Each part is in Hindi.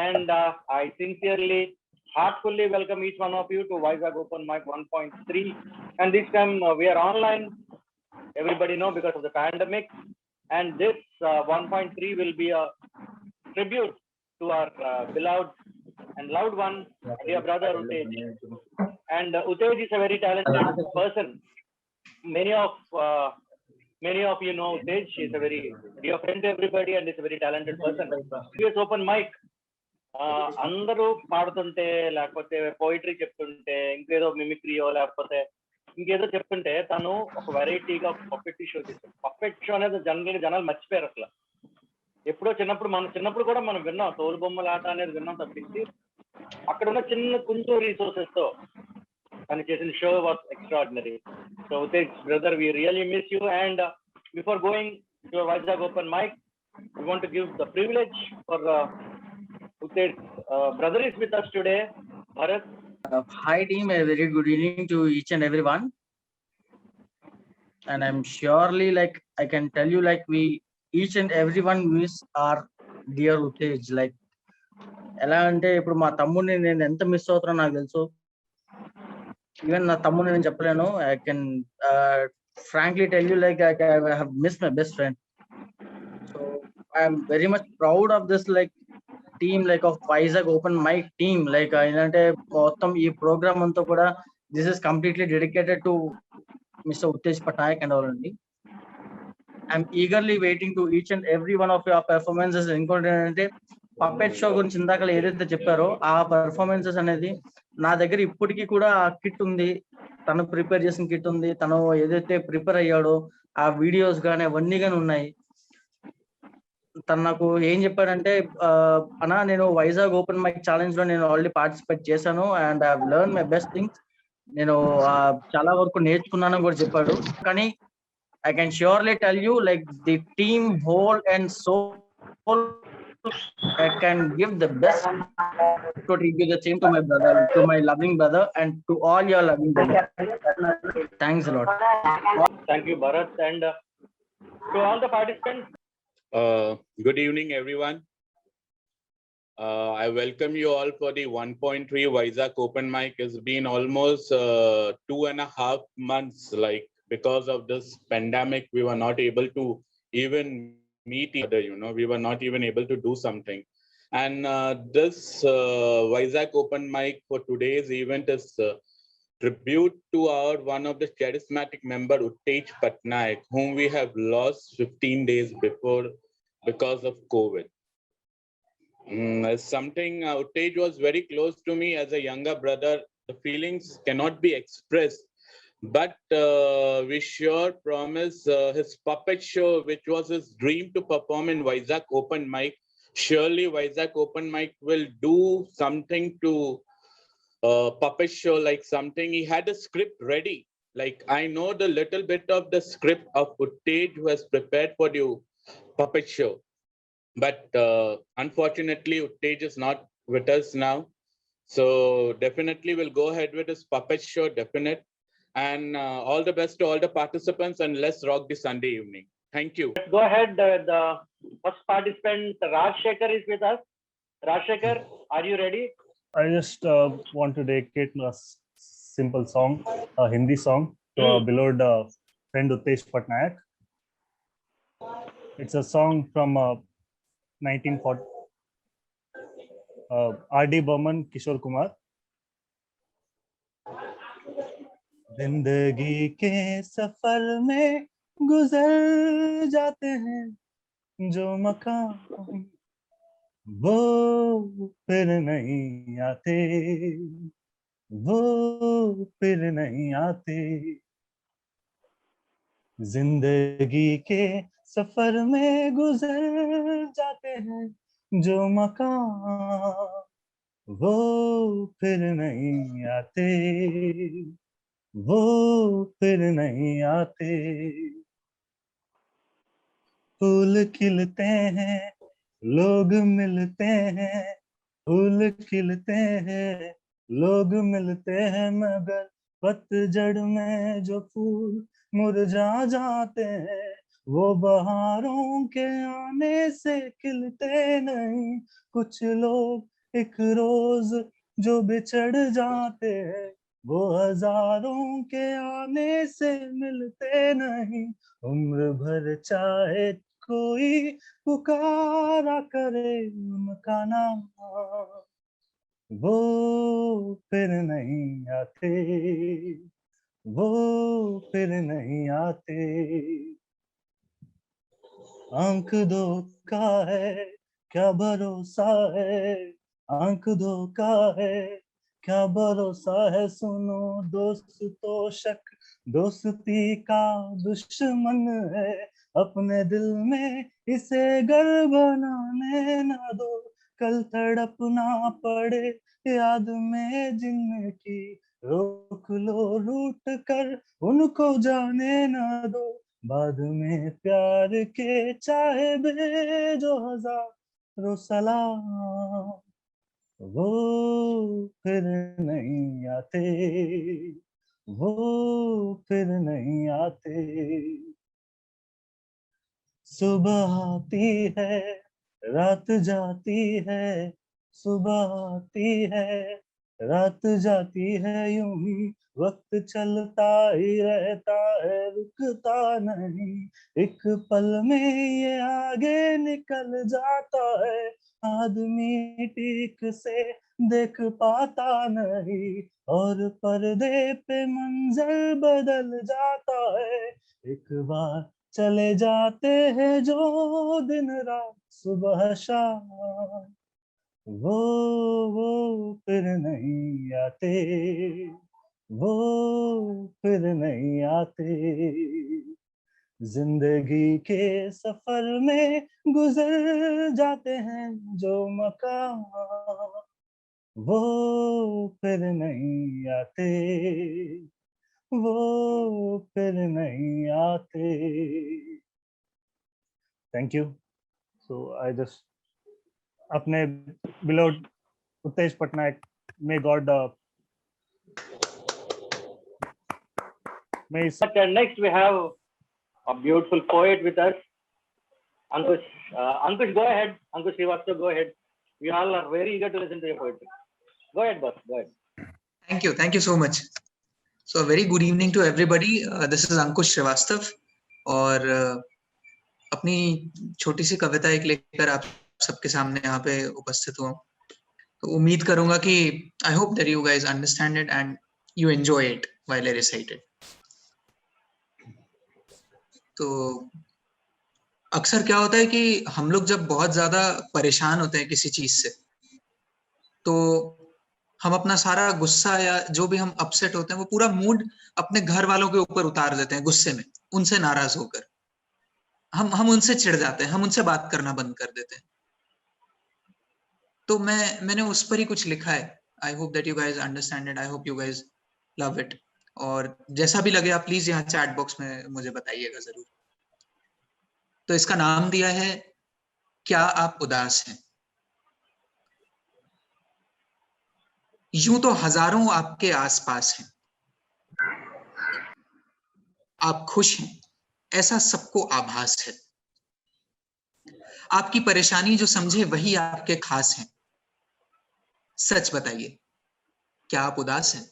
and I sincerely, heartfully welcome each one of you to Vizag Open Mic 1.3. And this time we are online, everybody know, because of the pandemic. And this 1.3 will be a tribute to our beloved and loved one, dear brother Utej. And Utej is a very talented person. Many of you know Utej. He is a very dear friend to everybody and is a very talented person. Previous open mic, అందరూ పాడుతుంటే లేకపోతే పోయిటరీ చెప్తుంటే ఇంకేదో మిమిక్రీయో లేకపోతే ఇంకేదో చెప్తుంటే తను ఒక వెరైటీగా ఒక పప్పెట్ షో చేశాడు. పప్పెట్ షో అనేది జనాలు మర్చిపోయారు అసలు. ఎప్పుడో చిన్నప్పుడు కూడా మనం విన్నాం, తోలు బొమ్మల ఆట అనేది విన్నాం తప్పించి అక్కడ ఉన్న కొంచెం రీసోర్సెస్ తో తను చేసిన show was extraordinary. So Utej brother, we really miss you, and before going to a Vizag open mic, we want to give the privilege for Utej brother is with us today, Bharat. Hi team, a very good evening to each and everyone. And I'm surely I can tell you we each and everyone miss our dear Utej. ఎలా అంటే ఇప్పుడు మా తమ్ముడిని నేను ఎంత మిస్ అవుతున్నా నాకు తెలుసు. ఈవెన్ నా తమ్ముడిని నేను చెప్పలేను. I can frankly tell you I have missed my best friend. So I am very much proud of this team of Vizag open mic team. ఏంటంటే మొత్తం ఈ ప్రోగ్రామ్ అంతా కూడా this is completely dedicated to Mr. Utej Patnaik and all. I'm eagerly waiting to each and every one of your performances. ఇంకోటి పప్పెట్ షో గురించి ఇందాక ఏదైతే చెప్పారో ఆ పర్ఫార్మెన్సెస్ అనేది నా దగ్గర ఇప్పటికీ కూడా ఆ కిట్ ఉంది, తను ప్రిపేర్ చేసిన కిట్ ఉంది, తను ఏదైతే ప్రిపేర్ అయ్యాడో ఆ వీడియోస్ కానీ అవన్నీ కానీ ఉన్నాయి. తను నాకు ఏం చెప్పాడంటే, అన్నా నేను వైజాగ్ ఓపెన్ మైక్ ఛాలెంజ్ లో నేను ఆల్రెడీ పార్టిసిపేట్ చేశాను and I have learn my best things. నేను చాలా వరకు నేర్చుకున్నానని కూడా చెప్పాడు. కానీ I can surely tell you the team whole and soul I can give the best to give the same to my brother, to my loving brother, and to all your loving brother. Thanks a lot. Thank you, Bharat, and to all the participants. Good evening, everyone. I welcome you all for the 1.3 Vizag Open Mic. It's been almost 2.5 months. Because of this pandemic, we were not able to even meet each other. We were not even able to do something. And this Vizag Open Mic for today's event is tribute to our one of the charismatic member, Utej Patnaik, whom we have lost 15 days before because of COVID. Something Utej was very close to me as a younger brother. The feelings cannot be expressed. But we sure promise his puppet show, which was his dream to perform in Vizag Open Mic. Surely Vizag Open Mic will do something to puppet show, something. He had a script ready. I know the little bit of the script of Utej who has prepared for the puppet show. But unfortunately, Utej is not with us now. So definitely we'll go ahead with his puppet show, definite. And all the best to all the participants, and let's rock the Sunday evening. Thank you. Let's go ahead. The first participant, Rajshekhar, is with us. Rajshekhar, are you ready? I just want to dedicate a simple song, a Hindi song, to our beloved friend Utej Patnaik. It's a song from 1940. R.D. Burman, Kishore Kumar. जिंदगी के सफर में गुजर जाते हैं जो मकाम, वो फिर नहीं आते, वो फिर नहीं आते. जिंदगी के सफर में गुजर जाते हैं जो मकाम, वो फिर नहीं आते, वो फिर नहीं आते. फूल खिलते हैं, लोग मिलते हैं, फूल खिलते हैं, लोग मिलते हैं, मगर पतझड़ में जो फूल मुरझा जाते हैं, वो बहारों के आने से खिलते नहीं, कुछ लोग एक रोज जो बिछड़ जाते हैं, वो हजारों के आने से मिलते नहीं। उम्र भर चाहे कोई पुकारा करे उनका नाम, वो फिर नहीं आते, वो फिर नहीं आते। आंख धोखा है क्या भरोसा है, आंख धोखा है क्या भरोसा है। सुनो दोस्त तो शक दोस्ती का दुश्मन है, अपने दिल में इसे घर बनाने ना दो। कल तड़पना पड़े याद में जिनकी, रोक लो रूठ कर उनको जाने ना दो। बाद में प्यार के चाहे भेजो हजारों सलाम, वो फिर नहीं आते, वो फिर नहीं आते। सुबह आती है रात जाती है, सुबह आती है रात जाती है, यूं ही वक्त चलता ही रहता है, रुकता नहीं। एक पल में ये आगे निकल जाता है, आदमी ठीक से देख पाता नहीं, और पर्दे पे मंजर बदल जाता है। एक बार चले जाते हैं जो दिन रात सुबह शाम, वो फिर नहीं आते, वो फिर नहीं आते। जिंदगी के सफर में गुजर जाते हैं जो मकाम, वो फिर नहीं आते, वो फिर नहीं आते। Thank you. So I just अपने beloved Uttesh Patnaik, may God may his But next we have a beautiful poet with us, Ankush. Ankush, go ahead. Ankush Srivastava, go ahead. We all are very eager to listen to your poetry. Go ahead, boss. Go ahead. Thank you so much. So a very good evening to everybody. This is Ankush Srivastava, और अपनी छोटी सी कविता एक लेकर आप सबके सामने यहाँ पे उपस्थित हुआ। तो उम्मीद करूंगा कि I hope that you guys understand it and you enjoy it while I recite it. तो अक्सर क्या होता है कि हम लोग जब बहुत ज्यादा परेशान होते हैं किसी चीज से, तो हम अपना सारा गुस्सा या जो भी हम अपसेट होते हैं वो पूरा मूड अपने घर वालों के ऊपर उतार देते हैं, गुस्से में उनसे नाराज होकर हम उनसे चिढ़ जाते हैं, हम उनसे बात करना बंद कर देते हैं। तो मैंने उस पर ही कुछ लिखा है। I hope that you guys understand it, I hope you guys love it, और जैसा भी लगे आप प्लीज यहाँ चैट बॉक्स में मुझे बताइएगा जरूर। तो इसका नाम दिया है क्या आप उदास हैं। यूं तो हजारों आपके आसपास हैं, आप खुश हैं ऐसा सबको आभास है, आपकी परेशानी जो समझे वही आपके खास हैं। सच बताइए क्या आप उदास हैं।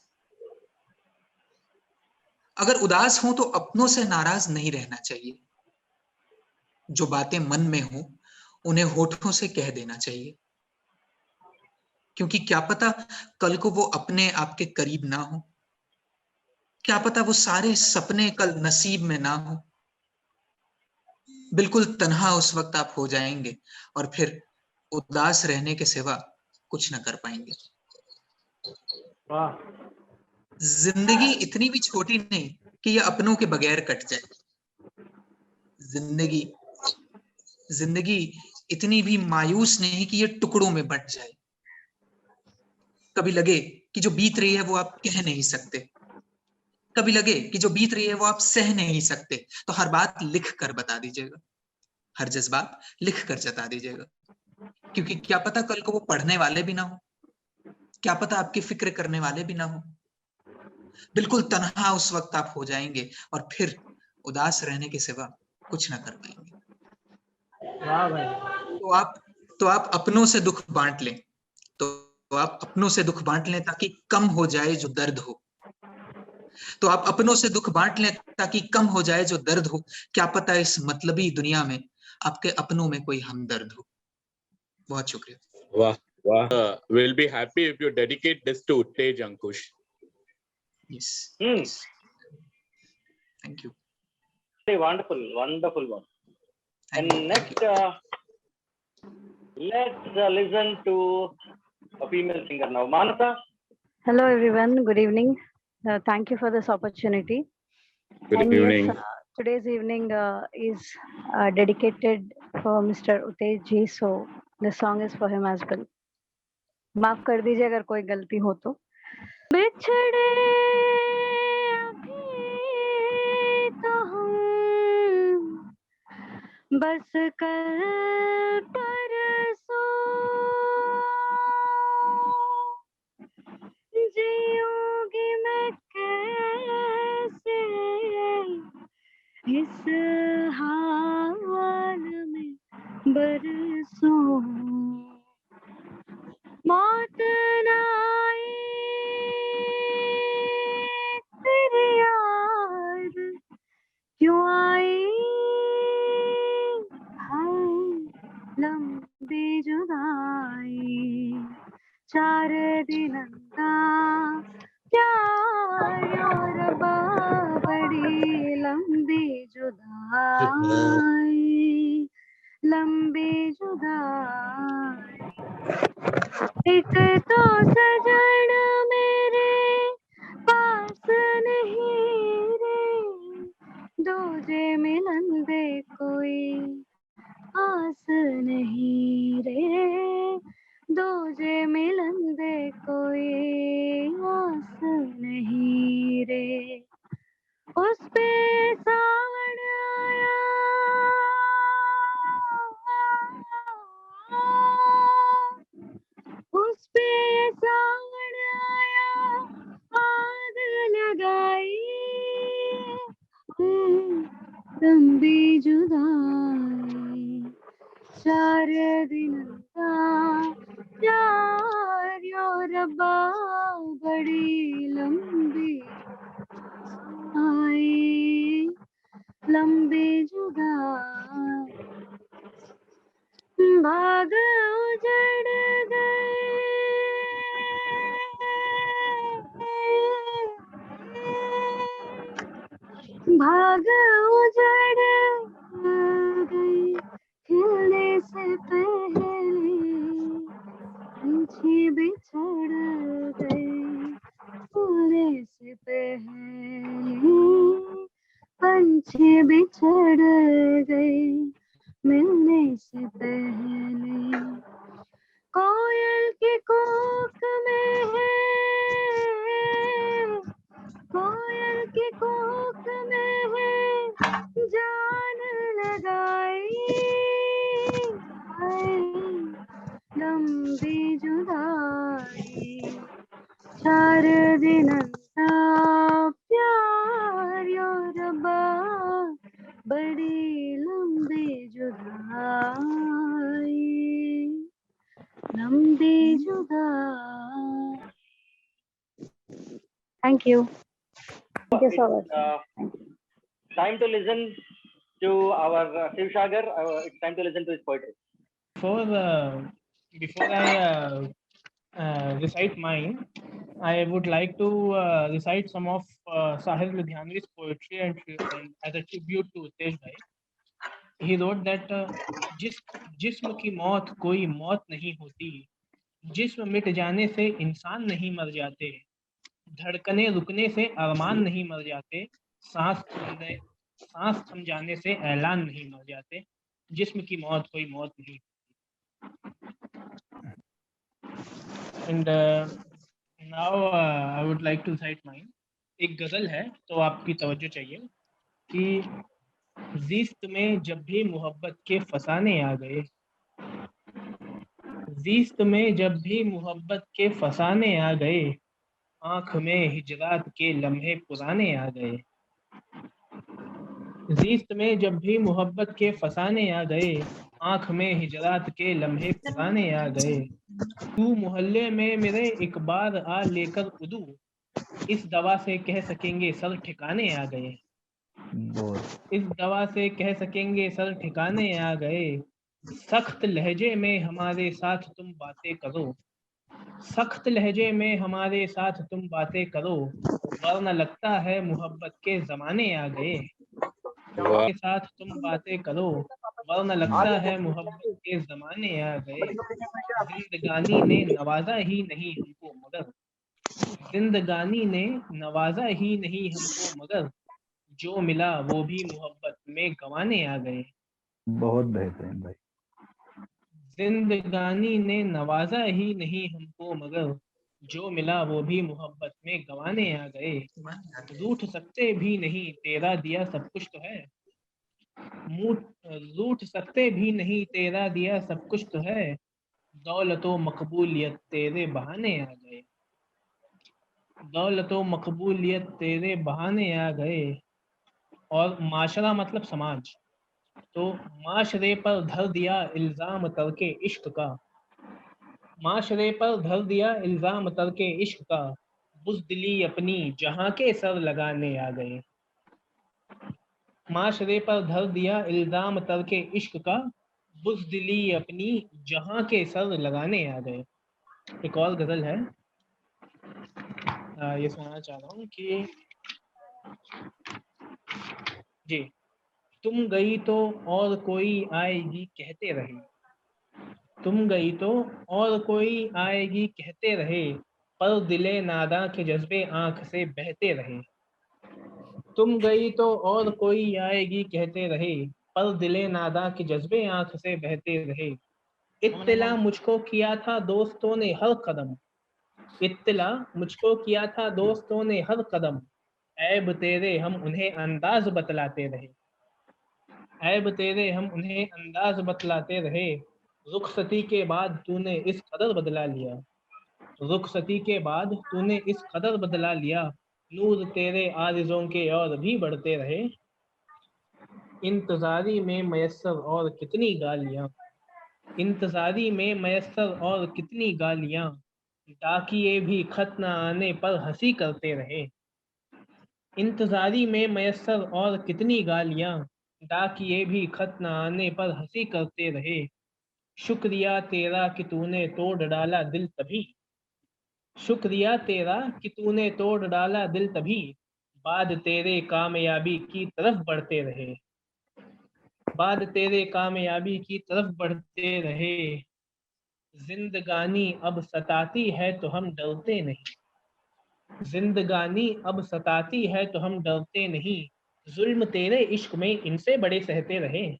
अगर उदास हो तो अपनों से नाराज नहीं रहना चाहिए, जो बातें मन में हो उन्हें होठों से कह देना चाहिए, क्योंकि क्या पता कल को वो अपने आपके करीब ना हो, क्या पता वो सारे सपने कल नसीब में ना हो। बिल्कुल तन्हा उस वक्त आप हो जाएंगे और फिर उदास रहने के सिवा कुछ न कर पाएंगे। जिंदगी इतनी भी छोटी नहीं कि ये अपनों के बगैर कट जाए। जिंदगी इतनी भी मायूस नहीं कि ये टुकड़ों में बंट जाए। कभी लगे कि जो बीत रही है वो आप कह नहीं सकते, कभी लगे कि जो बीत रही है वो आप सह नहीं सकते, तो हर बात लिख कर बता दीजिएगा, हर जज्बात लिख कर जता दीजिएगा, क्योंकि क्या पता कल को वो पढ़ने वाले भी ना हो, क्या पता आपकी फिक्र करने वाले भी ना हो। बिल्कुल तन्हा उस वक्त आप हो जाएंगे और फिर उदास रहने के सिवा कुछ ना कर पाएंगे। वाह भाई। तो आप अपनों से दुख बांट लें, तो आप अपनों से दुख बांट लें ताकि कम हो जाए जो दर्द हो। तो आप अपनों से दुख बांट लें ताकि कम हो जाए जो दर्द हो। क्या पता इस मतलबी दुनिया में आपके अपनों में कोई हमदर्द हो। बहुत शुक्रिया। Wow, wow. We'll be happy if you dedicate this to Tej, Ankush. Yes. Hmm. Yes. Thank you. Wonderful, wonderful one. Thank And you. next, let's listen to a female singer now. Manasa. Hello, everyone. Good evening. Thank you for this opportunity. Good And evening. yes, today's evening is dedicated for Mr. Utej ji. So the song is for him as well. माफ कर दीजिए अगर कोई गलती हो तो। बिछड़े अभी तो हम बस कल परसों जीऊंगी मैं कैसे इस हाल में बरसों। मौत न आई तेरी याद क्यों आई हाय लंबी जुदाई। 4 दिन का प्यार और बड़ी लंबी जुदाई, लंबी जुदाई। एक तो सजन मेरे पास नहीं रे, दूजे मिलन दे कोई आस नहीं रे, दूजे मिलन दे कोई आस नहीं रे। उस पे सावन आया उस पे सावन आया आग लगाई लंबी जुदाई। 4 दिन का प्यार यो रब्बा बड़ी लंबी आई, लंबी जुदाई। भाग उजड़ गए, भाग उजड़ गई खिलने से पहले, पंछी बिछड़ गए खिलने से पहले, पंछी बिछड़ गए मिलने से पहले। कोयल की कूक में है, कोयल की कूक में है जान लगाई हाय लंबी जुदाई। 4 दिन का प्यार यो रब्बा बड़ी लंबी जुदाई, लंबी जुदाई। Thank you. Thank you so much. Time to listen to our Shiv Sagar. It's time to listen to his poetry. Before I recite mine, I would like to recite some of Sahil Ludhianvi's poetry and as a tribute to Tej Bhai. He wrote that जिस्म की मौत कोई मौत नहीं होती, जिस्म मिट जाने से इंसान नहीं मर जाते, धड़कने रुकने से अरमान नहीं मर जाते, सांस थम जाने से ऐलान नहीं मर जाते, जिस्म की मौत कोई मौत नहीं। And now I would like to cite mine. एक गजल है तो आपकी तवज्जो चाहिए कि ज़िस्त में जब भी मोहब्बत के फसाने आ गए, ज़िस्त में जब भी मोहब्बत के फसाने आ गए, आँख में हिजरात के लम्हे पुराने आ गए, जीस्त में जब भी मोहब्बत के फसाने आ गए, आंख में हिजरात के लम्हे पुराने आ गए। तू मोहल्ले में मेरे एक बार आ लेकर उदू, इस दवा से कह सकेंगे सर ठिकाने आ गए। बहुत इस दवा से कह सकेंगे सर ठिकाने आ गए। सख्त लहजे में हमारे साथ तुम बातें करो, सख्त लहजे में हमारे साथ तुम बातें करो, वरना लगता है मोहब्बत के जमाने आ गए। वाह, के साथ तुम बातें करो, वरना लगता है मोहब्बत के जमाने आ गए। जिंदगानी ने नवाजा ही नहीं हमको मगर, जिंदगानी ने नवाजा ही नहीं हमको मगर, जो मिला वो भी मोहब्बत में गंवाने आ गए। बहुत बेहतरीन भाई। जिंदगानी ने नवाजा ही नहीं हमको मगर, जो मिला वो भी मोहब्बत में गंवाने आ गए। रूठ सकते भी नहीं तेरा दिया सब कुछ तो है, रूठ सकते भी नहीं तेरा दिया सब कुछ तो है, दौलतो मकबूलियत तेरे बहाने आ गए। दौलतो मकबूलियत तेरे बहाने आ गए। और माशरा मतलब समाज, तो माशरे पर धर दिया इल्जाम तरके इश्क का, माशरे पर धर दिया इल्जाम तरके इश्क का, बुज़दिली अपनी जहां के सर लगाने आ गए। माशरे पर धर दिया इल्जाम तरके इश्क का, बुज़दिली अपनी जहां के सर लगाने आ गए। एक और गजल है, ये सुनाना चाह रहा हूँ कि जी, तुम गई तो और कोई आएगी कहते रहे, तुम गई तो और कोई आएगी कहते रहे, पर दिले नादा के जज्बे आंख से बहते रहे। तुम गई तो और कोई आएगी कहते रहे, पर दिले नादा के जज्बे आंख से बहते रहे। इत्तिला मुझको किया था दोस्तों ने हर कदम, इत्तिला मुझको किया था दोस्तों ने हर कदम, ऐब तेरे हम उन्हें अंदाज बतलाते रहे, ऐब तेरे हम उन्हें अंदाज बतलाते रहे। रुखसती के बाद तूने इस कदर बदला लिया, रुखसती के बाद तूने इस कदर बदला लिया, नूर तेरे आरिज़ों के और भी बढ़ते रहे। इंतजारी में मयस्सर और कितनी गालियां, इंतजारी में मयस्सर और कितनी गालियां, डाकिए भी खत न आने पर हंसी करते रहे। इंतजारी में मयस्सर और कितनी गालियां, डाकिए भी खत न आने पर हंसी करते रहे। शुक्रिया तेरा कि तूने तोड़ डाला दिल तभी, शुक्रिया तेरा कि तूने तोड़ डाला दिल तभी, बाद तेरे कामयाबी की तरफ बढ़ते रहे, बाद तेरे कामयाबी की तरफ बढ़ते रहे। जिंदगानी अब सताती है तो हम डरते नहीं, जिंदगानी अब सताती है तो हम डरते नहीं, जुल्म तेरे इश्क में इनसे बड़े सहते रहे।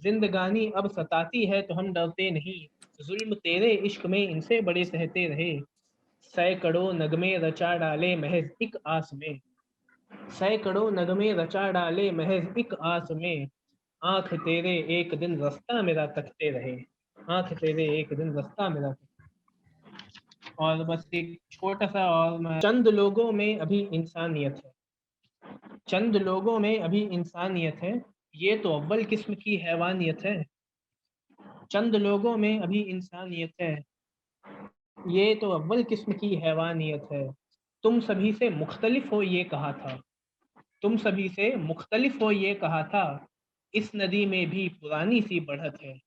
जिंदगानी अब सताती है तो हम डरते नहीं, जुल्म तेरे इश्क में इनसे बड़े सहते रहे। सैकड़ों नगमे रचा डाले महज एक आस में, सैकड़ों नगमे रचा डाले महज एक आस में, आंख तेरे एक दिन रास्ता मेरा तकते रहे, आंख तेरे एक दिन रास्ता मेरा तकते। और बस एक छोटा सा और, चंद लोगों में अभी इंसानियत है, चंद लोगों में अभी इंसानियत है, ये तो अव्वल किस्म की हैवानियत है। चंद लोगों में अभी इंसानियत है, ये तो अव्वल किस्म की हैवानियत है। तुम सभी से मुख्तलिफ हो ये कहा था, तुम सभी से मुख्तलिफ हो ये कहा था, इस नदी में भी पुरानी सी बढ़त है,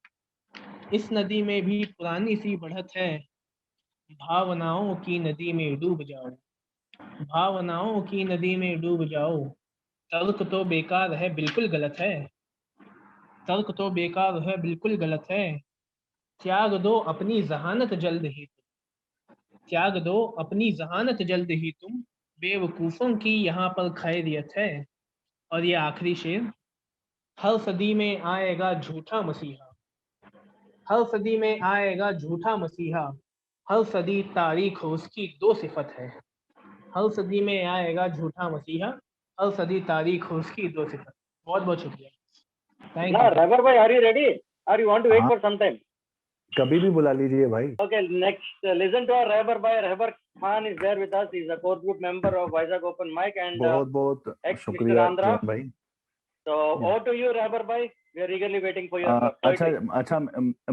इस नदी में भी पुरानी सी बढ़त है। भावनाओं की नदी में डूब जाओ, भावनाओं की नदी में डूब जाओ, तर्क तो बेकार है बिल्कुल गलत है, तर्क तो बेकार है बिल्कुल गलत है। त्याग दो अपनी जहानत जल्द ही तुम, त्याग दो अपनी जहानत जल्द ही तुम, बेवकूफ़ों की यहाँ पर खैरियत है। और ये आखिरी शेर, हर सदी में आएगा झूठा मसीहा, हर सदी में आएगा झूठा मसीहा, हर सदी तारीख उसकी दो सिफत है, हर सदी में आएगा झूठा मसीहा, हर सदी तारीख उसकी दो सिफत। बहुत बहुत शुक्रिया, thank Yeah, you. Raibar bhai, are you ready? Or you want to wait हाँ। for some time? कभी भी बुला लीजिए भाई। Okay, next, listen to our Raibar bhai. Raibar Khan is there with us. He's a core group member of Vizag Open Mic and बहुत बहुत ex Mr. शुक्रिया Andhra. जैन भाई। So over to you, Rabar bhai. We are eagerly waiting for your अच्छा poetry. अच्छा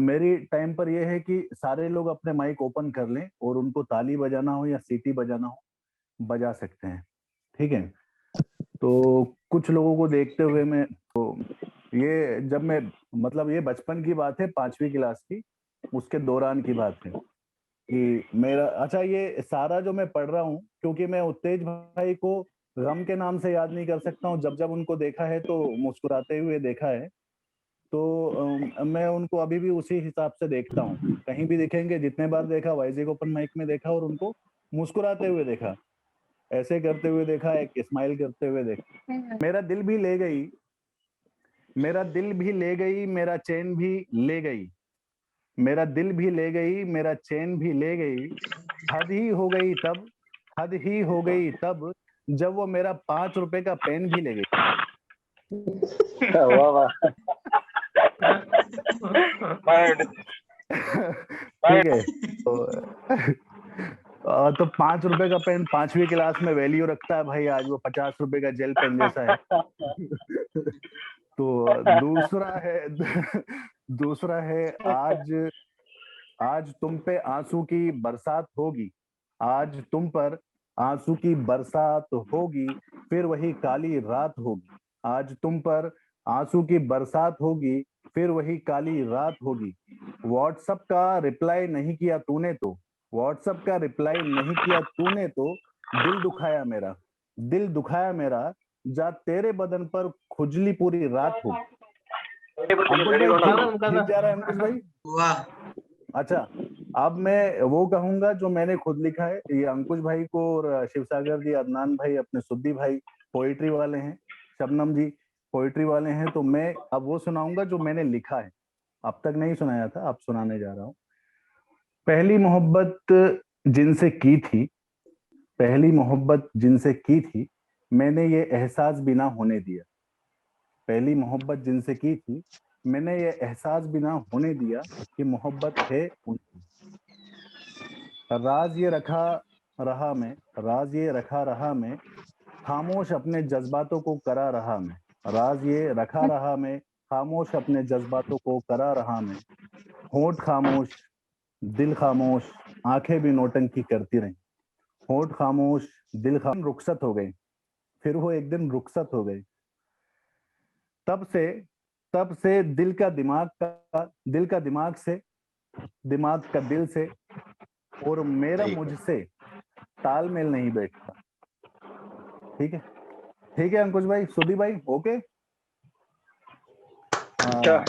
मेरी टाइम पर ये है कि सारे लोग अपने माइक ओपन कर लें और उनको ताली बजाना हो या सीटी बजाना हो बजा सकते हैं, ठीक है। तो कुछ लोगों को देखते हुए मैं तो ये जब मैं मतलब ये बचपन की बात है, 5वीं क्लास की, उसके दौरान की बात है कि मेरा अच्छा ये सारा जो मैं पढ़ रहा हूँ, क्योंकि मैं उत्तेज भाई को गम के नाम से याद नहीं कर सकता हूँ। जब जब उनको देखा है तो मुस्कुराते हुए देखा है, तो मैं उनको अभी भी उसी हिसाब से देखता हूँ। कहीं भी दिखेंगे, जितने बार देखा वाईजेक ओपन माइक में देखा और उनको मुस्कुराते हुए देखा, ऐसे करते हुए देखा, एक स्माइल करते हुए देखा। मेरा दिल भी ले गई, मेरा दिल भी ले गई, मेरा चैन भी ले गई, मेरा दिल भी ले गई, मेरा चैन भी ले गई। हद ही हो गई तब, हद ही हो गई तब, जब वो मेरा 5 रुपए का पेन भी ले गई। वाह वाह। ठीक है, तो 5 रुपए का पेन 5वीं क्लास में वैल्यू रखता है भाई, आज वो 50 रुपए का जेल पेन जैसा है। तो दूसरा है आज तुम पे आंसू की बरसात होगी, आज तुम पर आंसू की बरसात होगी, फिर वही काली रात होगी। आज तुम पर आंसू की बरसात होगी, फिर वही काली रात होगी। व्हाट्सएप का रिप्लाई नहीं किया तूने तो, व्हाट्सएप का रिप्लाई नहीं किया तूने तो, दिल दुखाया मेरा, दिल दुखाया मेरा, जा तेरे बदन पर खुजली पूरी रात होगी। अंकुश भाई ठीक जा रहा है अंकुश भाई? वाह, अच्छा, अब मैं वो कहूंगा जो मैंने खुद लिखा है। ये अंकुश भाई को और शिवसागर जी, अदनान भाई, अपने सुद्दी भाई पोइट्री वाले हैं, शबनम जी पोइट्री वाले हैं, तो मैं अब वो सुनाऊंगा जो मैंने लिखा है, अब तक नहीं सुनाया था, अब सुनाने जा रहा हूँ। पहली मोहब्बत जिनसे की थी, पहली मोहब्बत जिनसे की थी, मैंने ये एहसास भी ना होने दिया। पहली मोहब्बत जिनसे की थी, मैंने ये एहसास भी ना होने दिया कि मोहब्बत है उनकी। राज ये रखा रहा मैं, राज ये रखा रहा मैं, खामोश अपने जज्बातों को करा रहा मैं। राज ये रखा रहा मैं, खामोश अपने जज्बातों को करा रहा मैं। होंठ खामोश, दिल खामोश, आंखें भी नौटंकी करती रहीं। होंठ खामोश, दिल खामोश, रुखसत हो गए, फिर वो एक दिन रुखसत हो गए। तब से दिल का दिमाग से, दिमाग का दिल से, और मेरा मुझसे तालमेल नहीं बैठता। ठीक है, ठीक है अंकुश भाई, सुधी भाई, ओके।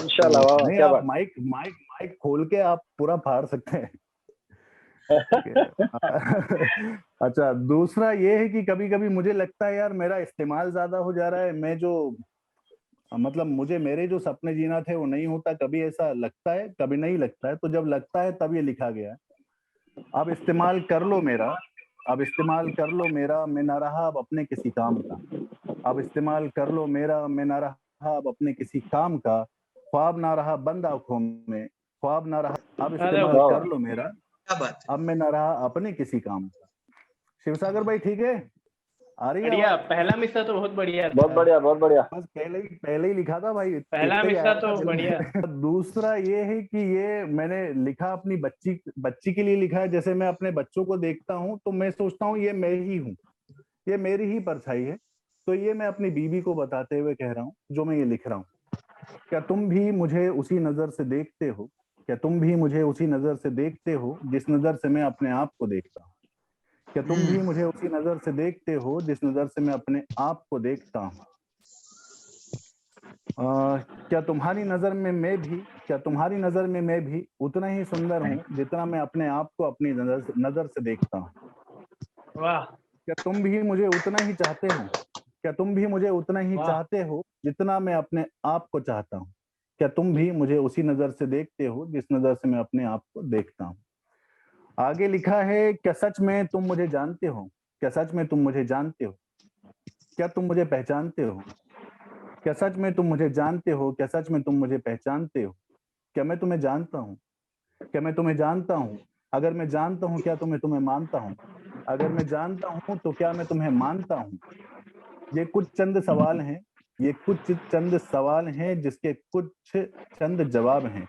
इंशाल्लाह, वाह नहीं, क्या आप बात। माइक खोल के आप पूरा फाड़ सकते हैं। अच्छा, दूसरा ये है कि कभी कभी मुझे लगता है यार मेरा इस्तेमाल ज्यादा हो जा रहा है। मैं जो मतलब मुझे मेरे जो सपने जीना थे वो नहीं होता, कभी ऐसा लगता है, कभी नहीं लगता है। तो जब लगता है तब ये लिखा गया है। अब इस्तेमाल कर लो मेरा, अब इस्तेमाल कर लो मेरा, मैं ना रहा अब अपने किसी काम का। अब इस्तेमाल कर लो मेरा, मैं ना रहा अब अपने किसी काम का। ख्वाब ना रहा बंद आंखों में, ख्वाब ना रहा, अब इस्तेमाल कर लो मेरा, क्या बात है। अब मैं ना रहा अपने किसी काम का। शिवसागर भाई ठीक है, आ रही है बढ़िया, आवाज? पहला मिसरा तो बहुत बढ़िया बहुत था। बढ़िया, बहुत बढ़िया। बस पहले ही लिखा था भाई, पहला इतना ही मिसरा आया तो था दिल में। बढ़िया। दूसरा ये है कि ये मैंने लिखा अपनी बच्ची के लिए लिखा है। जैसे मैं अपने बच्चों को देखता हूँ तो मैं सोचता हूँ ये मैं ही हूँ, ये मेरी ही परछाई है। तो ये मैं अपनी बीवी को बताते हुए कह रहा हूँ जो मैं ये लिख रहा हूँ। क्या तुम भी मुझे उसी नजर से देखते हो? क्या तुम भी मुझे उसी नजर से देखते हो जिस नजर से मैं अपने आप को देखता हूँ? क्या तुम भी मुझे उसी नजर से देखते हो जिस नजर से मैं अपने आप को देखता हूँ? क्या तुम्हारी नजर में मैं भी, क्या तुम्हारी नजर में मैं भी उतना ही सुंदर हूँ जितना मैं अपने आप को अपनी नजर से देखता हूँ? वाह, क्या तुम भी मुझे उतना ही चाहते हो? क्या तुम भी मुझे उतना ही वाह। चाहते हो जितना मैं अपने आप को चाहता हूँ? क्या तुम भी मुझे उसी नजर से देखते हो जिस नजर से मैं अपने आप को देखता हूँ? आगे लिखा है, क्या सच में तुम मुझे जानते हो? क्या सच में तुम मुझे जानते हो? क्या तुम मुझे पहचानते हो? क्या सच में तुम मुझे जानते हो? क्या सच में तुम मुझे पहचानते हो? क्या मैं तुम्हें जानता हूँ? क्या मैं तुम्हें जानता हूँ? अगर मैं जानता हूँ क्या तुम्हें मानता हूँ? अगर मैं जानता हूँ तो क्या मैं तुम्हें मानता हूँ? ये कुछ चंद सवाल हैं ये कुछ चंद सवाल हैं जिसके कुछ चंद जवाब हैं।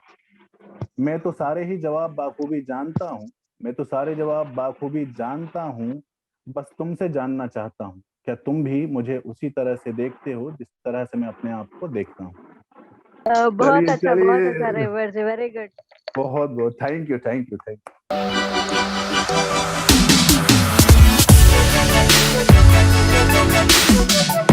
मैं तो सारे ही जवाब बाखूबी जानता हूँ, मैं तो सारे जवाब बाखूबी जानता हूँ, बस तुमसे जानना चाहता हूँ, क्या तुम भी मुझे उसी तरह से देखते हो जिस तरह से मैं अपने आप को देखता हूँ। बहुत अच्छा चलिए। Reverse, very good. बहुत बहुत thank you, thank you, thank you.